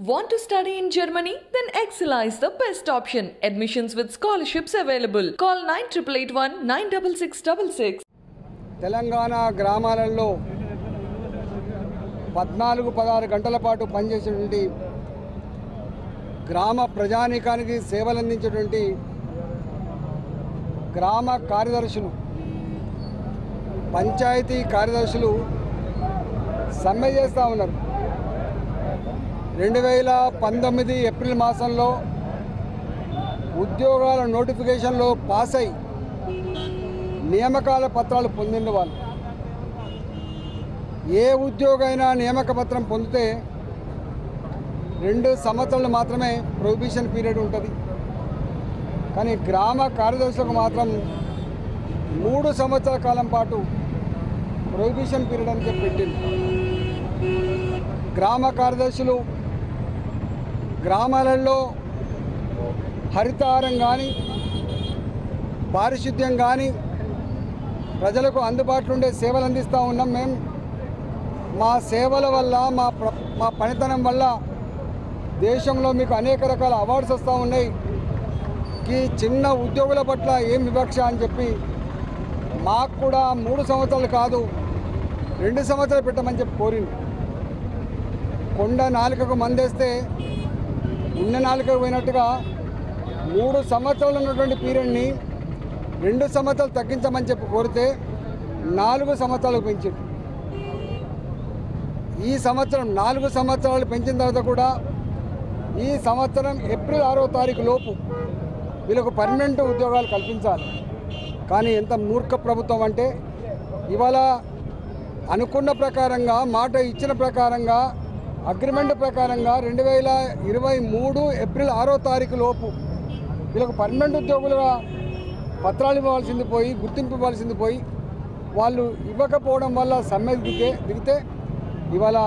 Want to study in Germany? Then Excella is the best option. Admissions with scholarships available. Call 9881 96666. Telangana గ్రామాలలో 14-16 గంటల పాటు పనిచేసేటువంటి గ్రామ ప్రజానీకానికి సేవలు అందించేటువంటి గ్రామ కార్యదర్శులు, పంచాయతీ కార్యదర్శులు సమ్మె చేస్తూ ఉన్నారు. 2019 ఏప్రిల్ మాసంలో ఉద్యోగాల నోటిఫికేషన్లో పాస్ అయి నియామకాల పత్రాలు పొందిన వాళ్ళు, ఏ ఉద్యోగైనా నియామక పత్రం పొందితే 2 సంవత్సరాలు మాత్రమే ప్రొహిబిషన్ పీరియడ్ ఉంటుంది. కానీ గ్రామ కార్యదర్శులకు మాత్రం 3 సంవత్సరాల కాలం పాటు ప్రొహిబిషన్ పీరియడ్ అని చెప్పి పెట్టింది. గ్రామ కార్యదర్శులు గ్రామాలలో హరితహారం కానీ, పారిశుద్ధ్యం కానీ ప్రజలకు అందుబాటులో ఉండే సేవలు అందిస్తూ ఉన్నాం. మేము మా సేవల వల్ల, మా పనితనం వల్ల దేశంలో మీకు అనేక రకాల అవార్డ్స్ వస్తూ ఉన్నాయి. ఈ చిన్న ఉద్యోగుల పట్ల ఏం వివక్ష అని చెప్పి మాకు కూడా 3 సంవత్సరాలు కాదు 2 సంవత్సరాలు పెట్టమని చెప్పి కోరింది. కొండ నాలుకకు మందేస్తే ఉన్న నాలుకకు పోయినట్టుగా 3 సంవత్సరాలు ఉన్నటువంటి పీరియడ్ని 2 సంవత్సరాలు తగ్గించమని చెప్పి కోరితే 4 సంవత్సరాలకు పెంచింది. ఈ సంవత్సరం 4 సంవత్సరాలు పెంచిన తర్వాత కూడా ఈ సంవత్సరం ఏప్రిల్ 6వ తారీఖు లోపు వీళ్ళకు పర్మనెంట్ ఉద్యోగాలు కల్పించాలి. కానీ ఎంత మూర్ఖ ప్రభుత్వం అంటే, ఇవాళ అనుకున్న ప్రకారంగా, మాట ఇచ్చిన ప్రకారంగా, అగ్రిమెంట్ ప్రకారంగా 2023 ఏప్రిల్ 6వ తారీఖు లోపు వీళ్ళకు పర్మనెంట్ ఉద్యోగులుగా పత్రాలు ఇవ్వాల్సింది పోయి, గుర్తింపు ఇవ్వాల్సింది పోయి, వాళ్ళు ఇవ్వకపోవడం వల్ల సమ్మె దిగితే ఇవాళ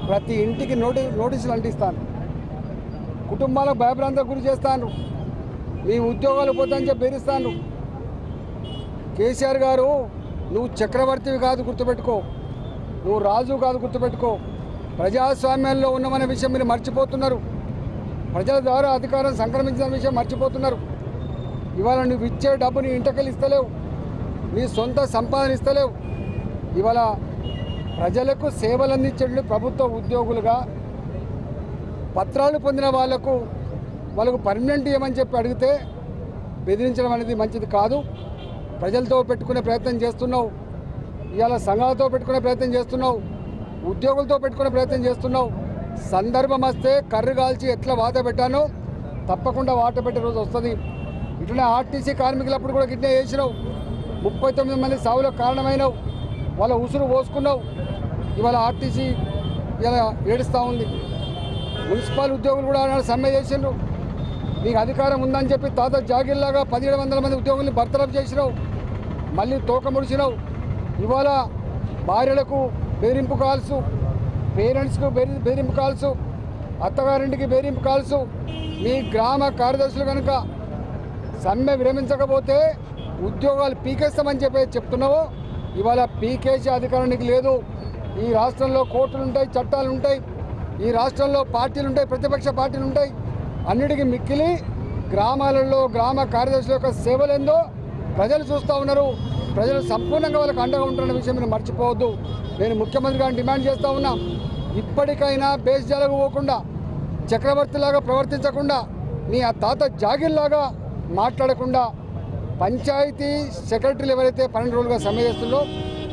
ప్రతి ఇంటికి నోటీసులు అంటిస్తాను, కుటుంబాలకు భయభ్రాంతకు గురి చేస్తాను, మీ ఉద్యోగాలు పోతాయని చెప్పి బెదిరిస్తాను. కేసీఆర్ గారు, నువ్వు చక్రవర్తివి కాదు గుర్తుపెట్టుకో, నువ్వు రాజు కాదు గుర్తుపెట్టుకో, ప్రజాస్వామ్యంలో ఉన్నామనే విషయం మీరు మర్చిపోతున్నారు. ప్రజల ద్వారా అధికారం సంక్రమించిన విషయం మర్చిపోతున్నారు. ఇవాళ నువ్వు ఇచ్చే డబ్బుని ఇంటకెళ్ళి ఇస్తలేవు, నీ సొంత సంపాదన ఇస్తలేవు. ఇవాళ ప్రజలకు సేవలు అందించే ప్రభుత్వ ఉద్యోగులుగా పత్రాలు పొందిన వాళ్ళకు పర్మనెంట్ ఇవ్వమని చెప్పి అడిగితే బెదిరించడం అనేది మంచిది కాదు. ప్రజలతో పెట్టుకునే ప్రయత్నం చేస్తున్నావు, ఇవాళ సంఘాలతో పెట్టుకునే ప్రయత్నం చేస్తున్నావు, ఉద్యోగులతో పెట్టుకునే ప్రయత్నం చేస్తున్నావు. సందర్భం వస్తే కర్రు కాల్చి ఎట్లా వాత పెట్టానో తప్పకుండా వాత పెట్టే రోజు వస్తుంది. ఇట్లనే ఆర్టీసీ కార్మికులప్పుడు కూడా గిట్నే చేసినావు, 39 మంది సావులకు కారణమైనవు, వాళ్ళ ఉసురు పోసుకున్నావు. ఇవాళ ఆర్టీసీ ఇలా ఏడుస్తూ ఉంది. మున్సిపల్ ఉద్యోగులు కూడా సమ్మె చేసిండ్రు. నీకు అధికారం ఉందని చెప్పి తాత జాగిర్లాగా 1700 మంది ఉద్యోగుల్ని బర్తరఫ్ చేసినావు, మళ్ళీ తోక ముడిచినావు. ఇవాళ భార్యలకు బెదిరింపు కాల్సు, పేరెంట్స్కు బెదిరింపు కాల్సు, అత్తగారింటికి బెదిరింపు కాల్సు. మీ గ్రామ కార్యదర్శులు కనుక సమ్మె విరమించకపోతే ఉద్యోగాలు పీకేస్తామని చెప్పి చెప్తున్నావు. ఇవాళ పీకేసే అధికారం నీకు లేదు. ఈ రాష్ట్రంలో కోర్టులు ఉంటాయి, చట్టాలు ఉంటాయి, ఈ రాష్ట్రంలో పార్టీలు ఉంటాయి, ప్రతిపక్ష పార్టీలు ఉంటాయి. అన్నిటికీ మిక్కిలి గ్రామాలలో గ్రామ కార్యదర్శుల యొక్క సేవలేందో ప్రజలు చూస్తూ ఉన్నారు. ప్రజలు సంపూర్ణంగా వాళ్ళకి అండగా ఉంటున్న విషయం మీరు మర్చిపోవద్దు. నేను ముఖ్యమంత్రి గారిని డిమాండ్ చేస్తూ ఉన్నా, ఇప్పటికైనా బేస్జాలకు పోకుండా, చక్రవర్తిలాగా ప్రవర్తించకుండా, మీ ఆ తాత జాగిర్లాగా మాట్లాడకుండా పంచాయతీ సెక్రటరీలు ఎవరైతే 12 రోజులుగా సమ్మె చేస్తుందో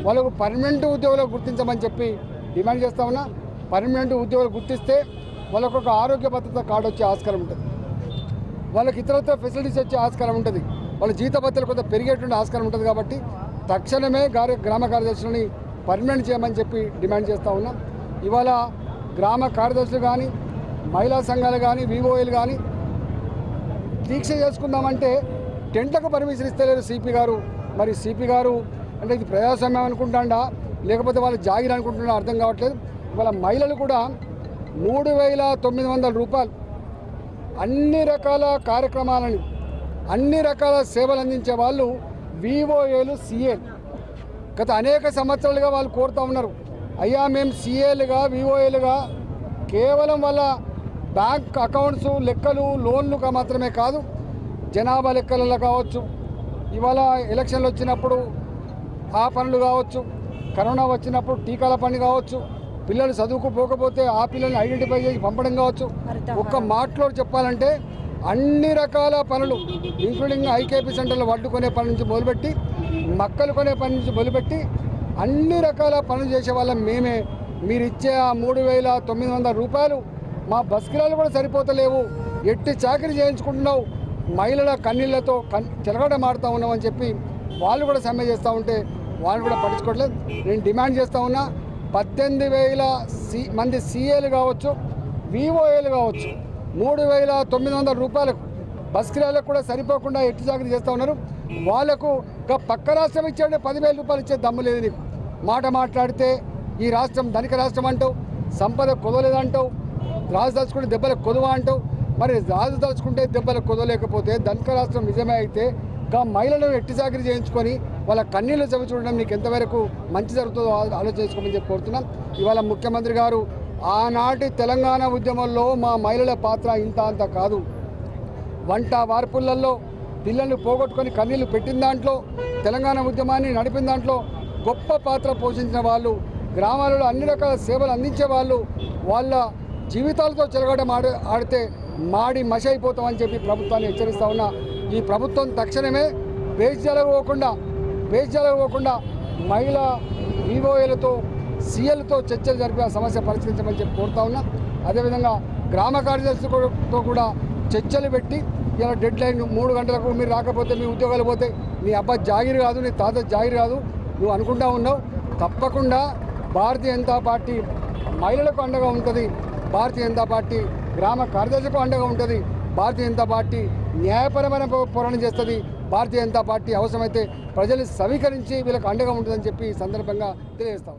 వాళ్ళకు పర్మనెంట్ ఉద్యోగులకు గుర్తించమని చెప్పి డిమాండ్ చేస్తూ ఉన్నా. పర్మనెంట్ ఉద్యోగులు గుర్తిస్తే వాళ్ళకు ఒక ఆరోగ్య భద్రత కార్డు వచ్చే ఆస్కారం ఉంటుంది, వాళ్ళకి ఇతరత్ర ఫెసిలిటీస్ వచ్చే ఆస్కారం ఉంటుంది, వాళ్ళ జీతభత్యాలు కొంత పెరిగేటువంటి ఆస్కారం ఉంటుంది. కాబట్టి తక్షణమే గ్రామ కార్యదర్శులని పర్మనెంట్ చేయమని చెప్పి డిమాండ్ చేస్తూ ఉన్నాం. ఇవాళ గ్రామ కార్యదర్శులు కానీ, మహిళా సంఘాలు కానీ, వివోఏలు కానీ దీక్ష చేసుకుందామంటే టెంట్లకు పర్మిషన్ ఇస్తలేరు సిపి గారు. మరి సిపి గారు అంటే ఇది ప్రజాస్వామ్యం అనుకుంటాడా లేకపోతే వాళ్ళు జాగిర్ అనుకుంటున్నా అర్థం కావట్లేదు. ఇవాళ మహిళలు కూడా 3900 రూపాయలు అన్ని రకాల కార్యక్రమాలను, అన్ని రకాల సేవలు అందించే వాళ్ళు వివోఏలు, సిఏలు గత అనేక సంవత్సరాలుగా వాళ్ళు కోరుతూ ఉన్నారు. అయ్యా మేము సీఏలుగా విఓఏలుగా కేవలం వాళ్ళ బ్యాంక్ అకౌంట్స్ లెక్కలు లోన్లుగా మాత్రమే కాదు, జనాభా లెక్కలలో కావచ్చు, ఇవాళ ఎలక్షన్లు వచ్చినప్పుడు ఆ పనులు కావచ్చు, కరోనా వచ్చినప్పుడు టీకాల పని కావచ్చు, పిల్లలు చదువుకుపోకపోతే ఆ పిల్లల్ని ఐడెంటిఫై చేసి పంపడం కావచ్చు. ఒక్క మాటలో చెప్పాలంటే అన్ని రకాల పనులు ఇంక్లూడింగ్ ఐకేపీ సెంటర్లు వడ్డు కొనే పని నుంచి మొదలుపెట్టి మక్కలు కొనే పని నుంచి మొదలుపెట్టి అన్ని రకాల పనులు చేసే వాళ్ళం మేమే. మీరు ఇచ్చే ఆ 3,900 రూపాయలు మా బస్ కిరాలు కూడా సరిపోతలేవు, ఎట్టి చాకరీ చేయించుకుంటున్నావు, మహిళల కన్నీళ్లతో చెలగడమాడుతూ ఉన్నామని చెప్పి వాళ్ళు కూడా సమ్మె చేస్తూ ఉంటే వాళ్ళు కూడా పట్టించుకోవట్లేదు. నేను డిమాండ్ చేస్తూ ఉన్నా, 18,000 మంది సీఏలు కావచ్చు, విఓఏలు కావచ్చు, 3,900 రూపాయలకు బస్ కిరాలకు కూడా సరిపోకుండా ఎట్టి చాకరీ చేస్తూ ఉన్నారు. వాళ్ళకు పక్క రాష్ట్రం ఇచ్చాడే 10,000 రూపాయలు ఇచ్చే దమ్ము లేదు నీకు. మాట మాట్లాడితే ఈ రాష్ట్రం ధనిక రాష్ట్రం అంటావు, సంపద కొదవలేదంటావు, రాజు తలుచుకుంటే దెబ్బలకు కొదవ అంటావు. మరి రాజు తలుచుకుంటే దెబ్బలకు కొదవలేకపోతే ధనిక రాష్ట్రం నిజమే అయితే మహిళలను ఎట్టి చాకరీ చేయించుకొని వాళ్ళ కన్నీళ్ళు చవి చూడడం నీకు ఎంతవరకు మంచి జరుగుతుందో ఆలోచన చేసుకోమని చెప్పి కోరుతున్నాం. ఇవాళ ముఖ్యమంత్రి గారు ఆనాటి తెలంగాణ ఉద్యమంలో మా మహిళల పాత్ర ఇంత అంత కాదు, వంట వార్పులలో పిల్లల్ని పోగొట్టుకొని కన్నీళ్లు పెట్టిన దాంట్లో, తెలంగాణ ఉద్యమాన్ని నడిపిన దాంట్లో గొప్ప పాత్ర పోషించిన వాళ్ళు, గ్రామాలలో అన్ని రకాల సేవలు అందించే వాళ్ళు, వాళ్ళ జీవితాలతో చెలగడం ఆడితే మాడి మషి అయిపోతామని చెప్పి ప్రభుత్వాన్ని హెచ్చరిస్తూ ఉన్నా. ఈ ప్రభుత్వం తక్షణమే బేజాలకపోకుండా మహిళా వివోఏలతో సీఎలతో చర్చలు జరిపి ఆ సమస్య పరిష్కరించమని చెప్పి కోరుతా ఉన్నా. అదేవిధంగా గ్రామ కార్యదర్శులతో కూడా చర్చలు పెట్టి ఇలా డెడ్ లైన్ 3 గంటలకు మీరు రాకపోతే మీ ఉద్యోగాలు పోతే నీ అబ్బా జాగిరి కాదు, నీ తాత జాగిరి కాదు నువ్వు అనుకుంటా ఉన్నావు. తప్పకుండా భారతీయ జనతా పార్టీ మహిళలకు అండగా ఉంటుంది, భారతీయ జనతా పార్టీ గ్రామ కార్యదర్శులకు అండగా ఉంటుంది, భారతీయ జనతా పార్టీ న్యాయపరమైన పోరాటం చేస్తుంది, భారతీయ జనతా పార్టీ అవసరమైతే ప్రజల్ని సమీకరించి వీళ్ళకి అండగా ఉంటుందని చెప్పి ఈ సందర్భంగా తెలియజేస్తాం.